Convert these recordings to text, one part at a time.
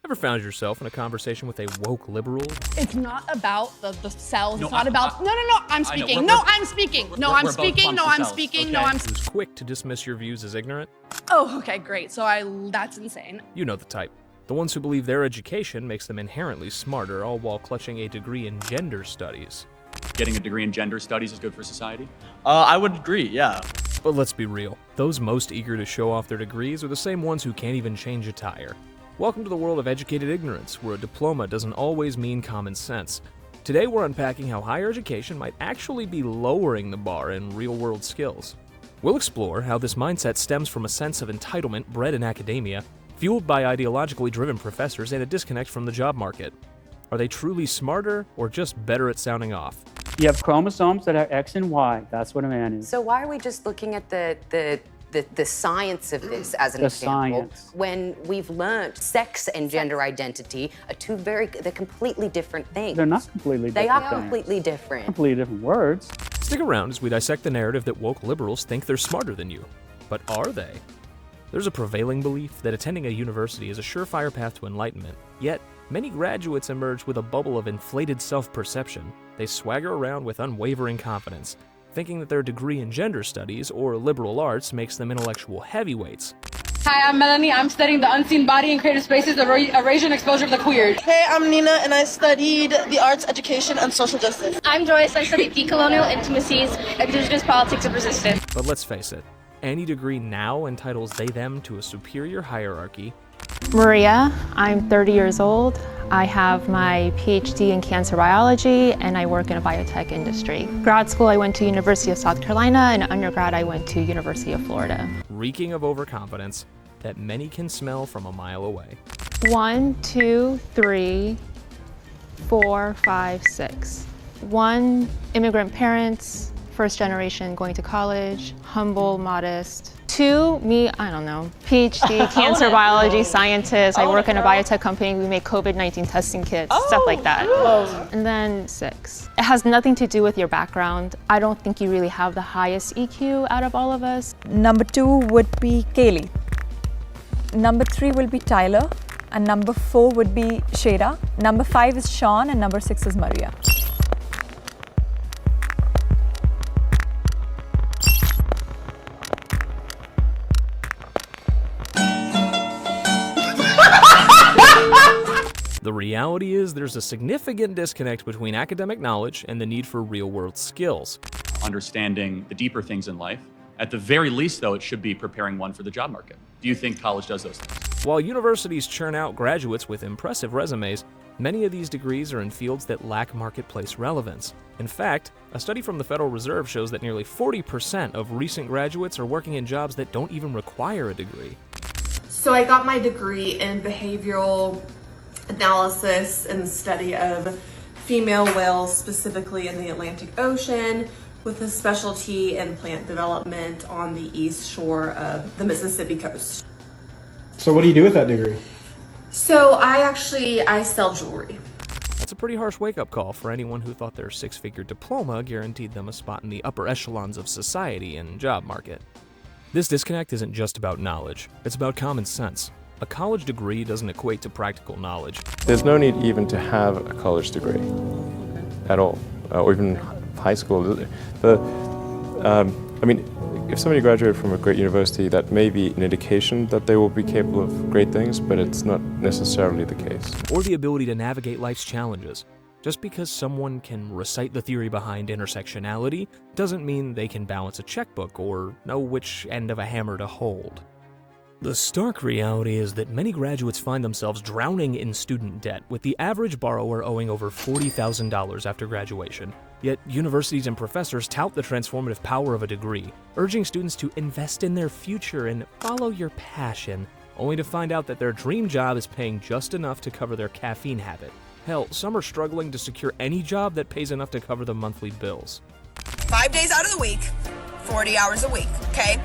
Ever found yourself in a conversation with a woke liberal? It's not about the cells. No, It's not about. No, I'm speaking. No, I'm speaking. No, I'm speaking. No, I'm speaking. No, I'm. Who's quick to dismiss your views as ignorant? Oh, okay, great. So that's insane. You know the type. The ones who believe their education makes them inherently smarter, all while clutching a degree in gender studies. Getting a degree in gender studies is good for society? I would agree, yeah. But let's be real. Those most eager to show off their degrees are the same ones who can't even change a tire. Welcome to the world of educated ignorance, where a diploma doesn't always mean common sense. Today we're unpacking how higher education might actually be lowering the bar in real-world skills. We'll explore how this mindset stems from a sense of entitlement bred in academia, fueled by ideologically driven professors and a disconnect from the job market. Are they truly smarter or just better at sounding off? You have chromosomes that are X and Y. That's what a man is. So why are we just looking at the science of this as an example, when we've learned sex and gender identity are they're completely different things. They're not completely different. They are completely different. Completely different words. Stick around as we dissect the narrative that woke liberals think they're smarter than you. But are they? There's a prevailing belief that attending a university is a surefire path to enlightenment, yet many graduates emerge with a bubble of inflated self-perception. They swagger around with unwavering confidence, thinking that their degree in gender studies or liberal arts makes them intellectual heavyweights. Hi, I'm Melanie. I'm studying the unseen body and creative spaces, erasure and exposure of the queer. Hey, I'm Nina, and I studied the arts, education, and social justice. I'm Joyce. I studied decolonial intimacies, indigenous politics of resistance. But let's face it, any degree now entitles they-them to a superior hierarchy. Maria, I'm 30 years old. I have my PhD in cancer biology and I work in a biotech industry. Grad school, I went to University of South Carolina, and undergrad, I went to University of Florida. Reeking of overconfidence that many can smell from a mile away. 1, 2, 3, 4, 5, 6. 1, immigrant parents, first generation going to college, humble, modest. 2, me, I don't know, PhD, cancer biology scientist. I work in a biotech company. We make COVID-19 testing kits, stuff like that. And then 6. It has nothing to do with your background. I don't think you really have the highest EQ out of all of us. Number 2 would be Kaylee. Number 3 will be Tyler. And number 4 would be Shada. Number 5 is Sean, and number 6 is Maria. The reality is there's a significant disconnect between academic knowledge and the need for real-world skills. Understanding the deeper things in life. At the very least, though, it should be preparing one for the job market. Do you think college does those things? While universities churn out graduates with impressive resumes, many of these degrees are in fields that lack marketplace relevance. In fact, a study from the Federal Reserve shows that nearly 40% of recent graduates are working in jobs that don't even require a degree. So I got my degree in behavioral analysis and the study of female whales, specifically in the Atlantic Ocean, with a specialty in plant development on the east shore of the Mississippi coast. So what do you do with that degree? So I sell jewelry. That's a pretty harsh wake-up call for anyone who thought their six-figure diploma guaranteed them a spot in the upper echelons of society and job market. This disconnect isn't just about knowledge, it's about common sense. A college degree doesn't equate to practical knowledge. There's no need even to have a college degree at all, or even high school. If somebody graduated from a great university, that may be an indication that they will be capable of great things, but it's not necessarily the case. Or the ability to navigate life's challenges. Just because someone can recite the theory behind intersectionality doesn't mean they can balance a checkbook or know which end of a hammer to hold. The stark reality is that many graduates find themselves drowning in student debt, with the average borrower owing over $40,000 after graduation. Yet universities and professors tout the transformative power of a degree, urging students to invest in their future and follow your passion, only to find out that their dream job is paying just enough to cover their caffeine habit. Hell, some are struggling to secure any job that pays enough to cover the monthly bills. 5 days out of the week, 40 hours a week, okay?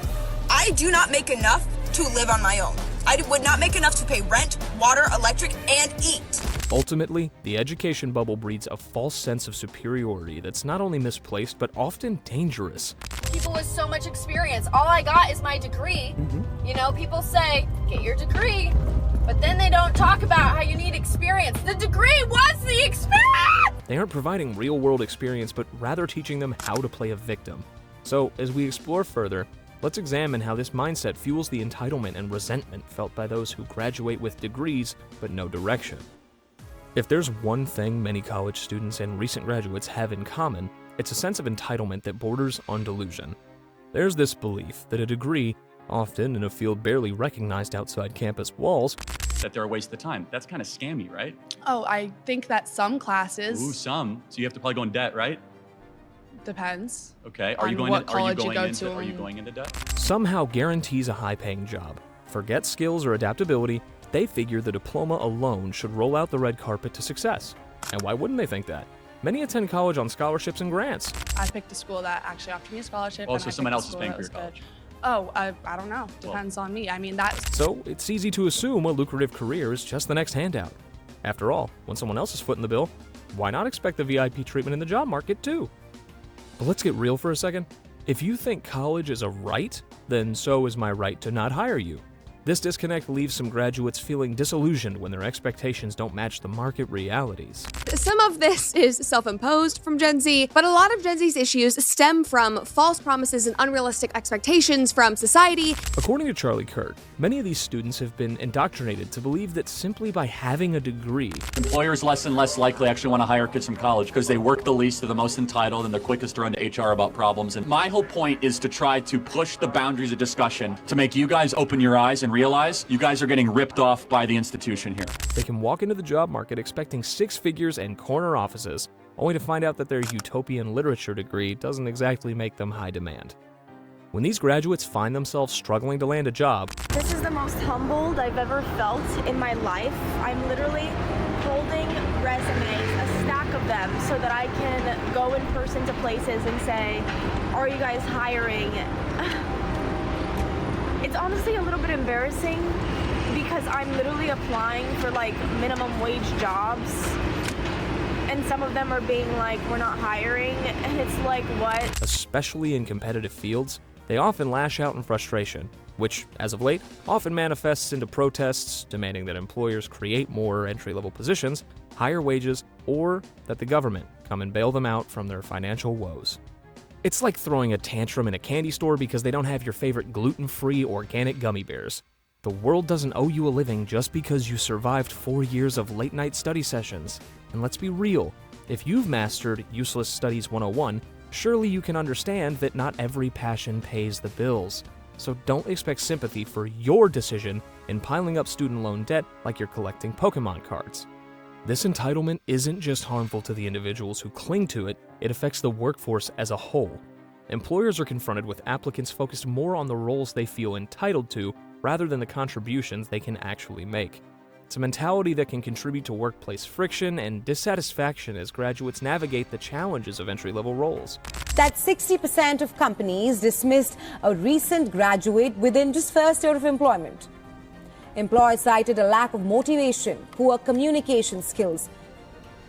I do not make enough to live on my own. I would not make enough to pay rent, water, electric, and eat. Ultimately, the education bubble breeds a false sense of superiority that's not only misplaced, but often dangerous. People with so much experience, all I got is my degree. You know, people say, get your degree, but then they don't talk about how you They aren't providing real-world experience, but rather teaching them how to play a victim. So, as we explore further, let's examine how this mindset fuels the entitlement and resentment felt by those who graduate with degrees but no direction. If there's one thing many college students and recent graduates have in common, it's a sense of entitlement that borders on delusion. There's this belief that a degree, often in a field barely recognized outside campus walls, that they're a waste of time. That's kind of scammy, right? Oh, I think that some classes. Ooh, some. So you have to probably go in debt, right? Depends. Okay. Are you going into debt? Somehow guarantees a high-paying job. Forget skills or adaptability, they figure the diploma alone should roll out the red carpet to success. And why wouldn't they think that? Many attend college on scholarships and grants. I picked a school that actually offered me a scholarship. Oh, so someone else is paying for your college. Oh, I don't know. Depends on me. I mean, that's... So it's easy to assume a lucrative career is just the next handout. After all, when someone else is footing the bill, why not expect the VIP treatment in the job market too? But let's get real for a second. If you think college is a right, then so is my right to not hire you. This disconnect leaves some graduates feeling disillusioned when their expectations don't match the market realities. Some of this is self-imposed from Gen Z, but a lot of Gen Z's issues stem from false promises and unrealistic expectations from society. According to Charlie Kirk, many of these students have been indoctrinated to believe that simply by having a degree, employers less and less likely actually want to hire kids from college because they work the least, they're the most entitled, and they're quickest to run to HR about problems. And my whole point is to try to push the boundaries of discussion to make you guys open your eyes and realize you guys are getting ripped off by the institution here. They can walk into the job market expecting six figures and corner offices, only to find out that their utopian literature degree doesn't exactly make them high demand. When these graduates find themselves struggling to land a job, this is the most humbled I've ever felt in my life. I'm literally holding resumes, a stack of them, so that I can go in person to places and say, are you guys hiring? It's honestly a little bit embarrassing because I'm literally applying for like minimum wage jobs, and some of them are being like, we're not hiring, and it's like, what? Especially in competitive fields, they often lash out in frustration, which, as of late, often manifests into protests demanding that employers create more entry-level positions, higher wages, or that the government come and bail them out from their financial woes. It's like throwing a tantrum in a candy store because they don't have your favorite gluten-free organic gummy bears. The world doesn't owe you a living just because you survived 4 years of late-night study sessions. And let's be real, if you've mastered Useless Studies 101, surely you can understand that not every passion pays the bills. So don't expect sympathy for your decision in piling up student loan debt like you're collecting Pokemon cards. This entitlement isn't just harmful to the individuals who cling to it, it affects the workforce as a whole. Employers are confronted with applicants focused more on the roles they feel entitled to rather than the contributions they can actually make. It's a mentality that can contribute to workplace friction and dissatisfaction as graduates navigate the challenges of entry-level roles. That 60% of companies dismissed a recent graduate within just first year of employment. Employers cited a lack of motivation, poor communication skills,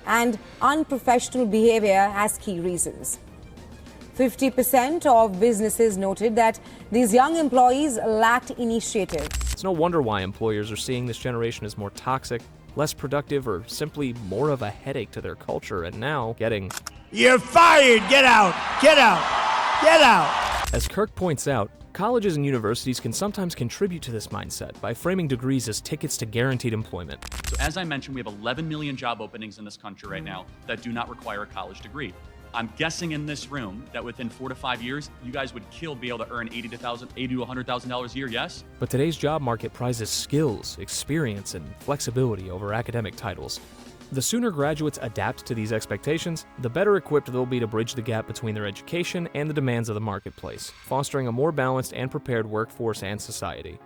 and unprofessional behavior as key reasons. 50% of businesses noted that these young employees lacked initiative. It's no wonder why employers are seeing this generation as more toxic, less productive, or simply more of a headache to their culture, and now getting, "You're fired! Get out! Get out! Get out!" As Kirk points out, colleges and universities can sometimes contribute to this mindset by framing degrees as tickets to guaranteed employment. So as I mentioned, we have 11 million job openings in this country right now that do not require a college degree. I'm guessing in this room that within 4 to 5 years, you guys would be able to earn $80 to $100,000 a year, yes? But today's job market prizes skills, experience, and flexibility over academic titles. The sooner graduates adapt to these expectations, the better equipped they'll be to bridge the gap between their education and the demands of the marketplace, fostering a more balanced and prepared workforce and society.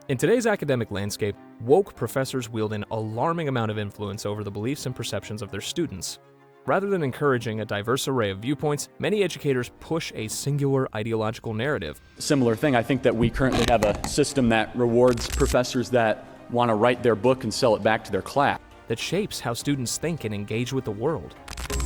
In today's academic landscape, woke professors wield an alarming amount of influence over the beliefs and perceptions of their students. Rather than encouraging a diverse array of viewpoints, many educators push a singular ideological narrative. Similar thing, I think that we currently have a system that rewards professors that want to write their book and sell it back to their class. that shapes how students think and engage with the world.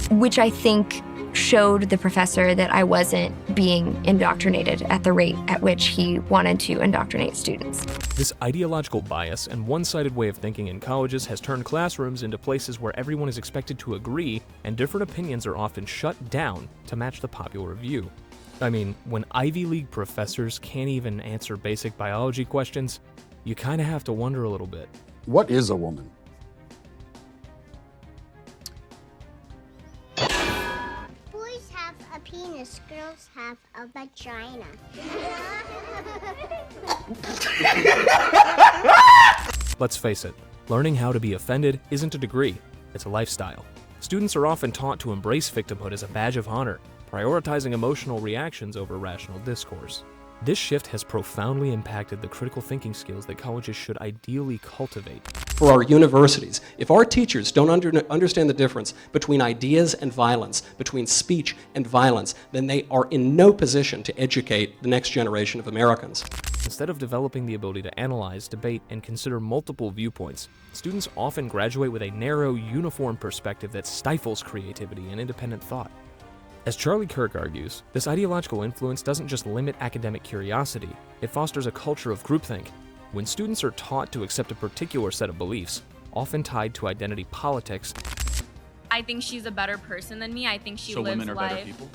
Which I think showed the professor that I wasn't being indoctrinated at the rate at which he wanted to indoctrinate students. This ideological bias and one-sided way of thinking in colleges has turned classrooms into places where everyone is expected to agree and different opinions are often shut down to match the popular view. I mean, when Ivy League professors can't even answer basic biology questions, you kind of have to wonder a little bit. What is a woman? Boys have a penis, girls have a vagina. Let's face it, learning how to be offended isn't a degree, it's a lifestyle. Students are often taught to embrace victimhood as a badge of honor, prioritizing emotional reactions over rational discourse. This shift has profoundly impacted the critical thinking skills that colleges should ideally cultivate. For our universities, if our teachers don't understand the difference between ideas and violence, between speech and violence, then they are in no position to educate the next generation of Americans. Instead of developing the ability to analyze, debate, and consider multiple viewpoints, students often graduate with a narrow, uniform perspective that stifles creativity and independent thought. As Charlie Kirk argues, this ideological influence doesn't just limit academic curiosity, it fosters a culture of groupthink. When students are taught to accept a particular set of beliefs, often tied to identity politics, I think she's a better person than me. I think she lives women are life. better people?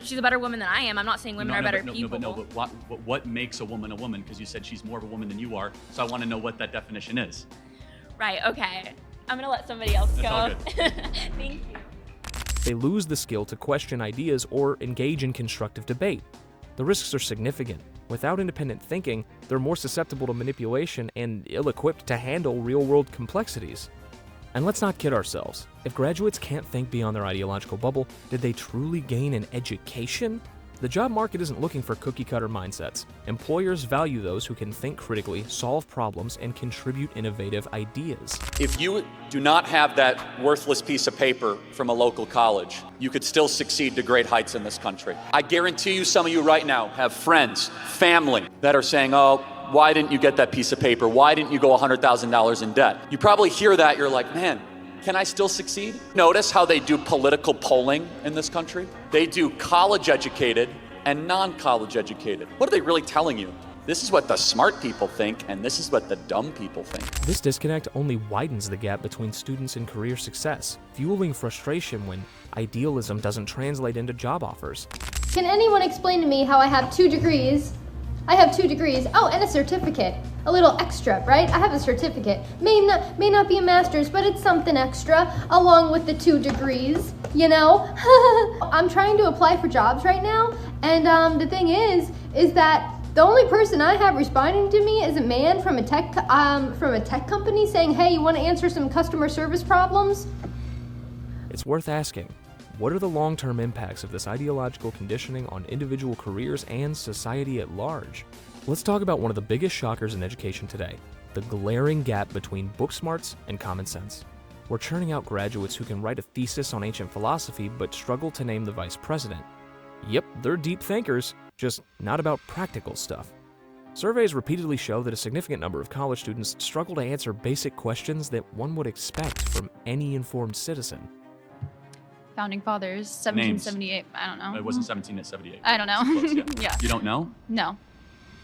She's a better woman than I am. I'm not saying women are better people. But what makes a woman? Because you said she's more of a woman than you are, so I want to know what that definition is. Right, okay. I'm gonna let somebody else That's go. all good. Thank you. they lose the skill to question ideas or engage in constructive debate. The risks are significant. Without independent thinking, they're more susceptible to manipulation and ill-equipped to handle real-world complexities. And let's not kid ourselves. If graduates can't think beyond their ideological bubble, did they truly gain an education? The job market isn't looking for cookie-cutter mindsets. Employers value those who can think critically, solve problems, and contribute innovative ideas. If you do not have that worthless piece of paper from a local college, you could still succeed to great heights in this country. I guarantee you some of you right now have friends, family, that are saying, oh, why didn't you get that piece of paper? Why didn't you go $100,000 in debt? You probably hear that, you're like, man, can I still succeed? Notice how they do political polling in this country? They do college educated and non-college educated. What are they really telling you? This is what the smart people think, and this is what the dumb people think. This disconnect only widens the gap between students and career success, fueling frustration when idealism doesn't translate into job offers. Can anyone explain to me how I have 2 degrees? I have 2 degrees. Oh, and a certificate. A little extra, right? I have a certificate. May not be a master's, but it's something extra, along with the 2 degrees, you know? I'm trying to apply for jobs right now, and the thing is that the only person I have responding to me is a man from a tech company saying, hey, you want to answer some customer service problems? It's worth asking, what are the long-term impacts of this ideological conditioning on individual careers and society at large? Let's talk about one of the biggest shockers in education today, the glaring gap between book smarts and common sense. We're churning out graduates who can write a thesis on ancient philosophy but struggle to name the vice president. Yep, they're deep thinkers, just not about practical stuff. Surveys repeatedly show that a significant number of college students struggle to answer basic questions that one would expect from any informed citizen. Founding Fathers, 1778. I don't know. It wasn't 1778. I don't know. Close, yeah. Yeah. You don't know? No.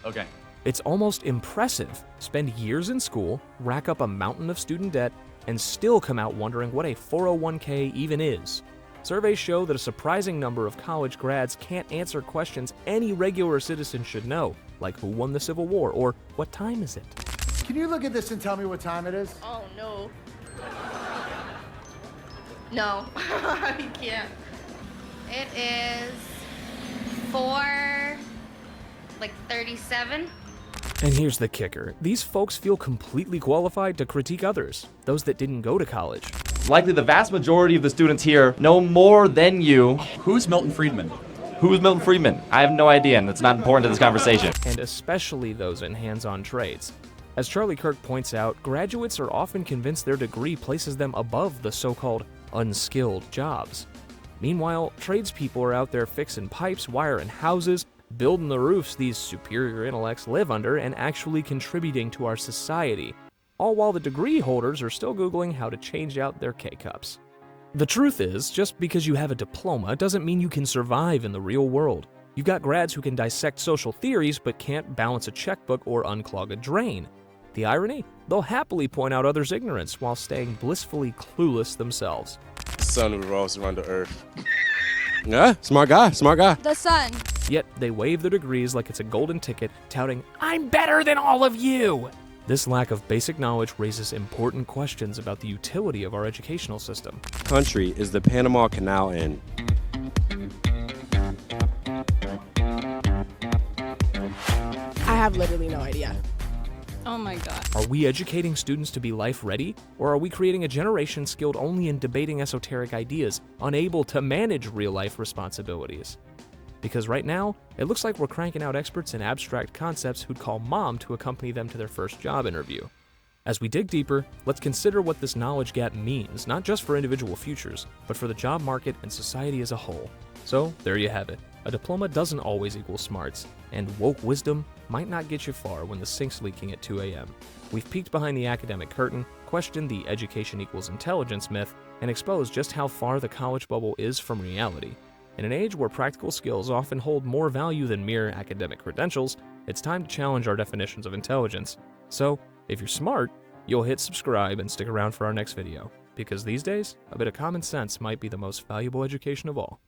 Okay. It's almost impressive. Spend years in school, rack up a mountain of student debt, and still come out wondering what a 401k even is. Surveys show that a surprising number of college grads can't answer questions any regular citizen should know, like who won the Civil War or what time is it? Can you look at this and tell me what time it is? Oh, no. No, I can't. It is 4:37. And here's the kicker. These folks feel completely qualified to critique others, those that didn't go to college. Likely the vast majority of the students here know more than you. Who's Milton Friedman? Who's Milton Friedman? I have no idea, and it's not important to this conversation. And especially those in hands-on trades. As Charlie Kirk points out, graduates are often convinced their degree places them above the so-called unskilled jobs. Meanwhile, tradespeople are out there fixing pipes, wiring houses, building the roofs these superior intellects live under, and actually contributing to our society. all while the degree holders are still Googling how to change out their K-cups. The truth is, just because you have a diploma doesn't mean you can survive in the real world. You've got grads who can dissect social theories but can't balance a checkbook or unclog a drain. The irony? They'll happily point out others' ignorance while staying blissfully clueless themselves. The sun revolves around the earth. Yeah, smart guy, smart guy. The sun. Yet they wave their degrees like it's a golden ticket, touting, "I'm better than all of you!" This lack of basic knowledge raises important questions about the utility of our educational system. Country is the Panama Canal in. I have literally no idea. Oh my god. Are we educating students to be life ready, or are we creating a generation skilled only in debating esoteric ideas, unable to manage real life responsibilities? Because right now, it looks like we're cranking out experts in abstract concepts who'd call mom to accompany them to their first job interview. As we dig deeper, let's consider what this knowledge gap means, not just for individual futures, but for the job market and society as a whole. So, there you have it. A diploma doesn't always equal smarts, and woke wisdom might not get you far when the sink's leaking at 2 a.m. We've peeked behind the academic curtain, questioned the education equals intelligence myth, and exposed just how far the college bubble is from reality. In an age where practical skills often hold more value than mere academic credentials, it's time to challenge our definitions of intelligence. So, if you're smart, you'll hit subscribe and stick around for our next video, because these days, a bit of common sense might be the most valuable education of all.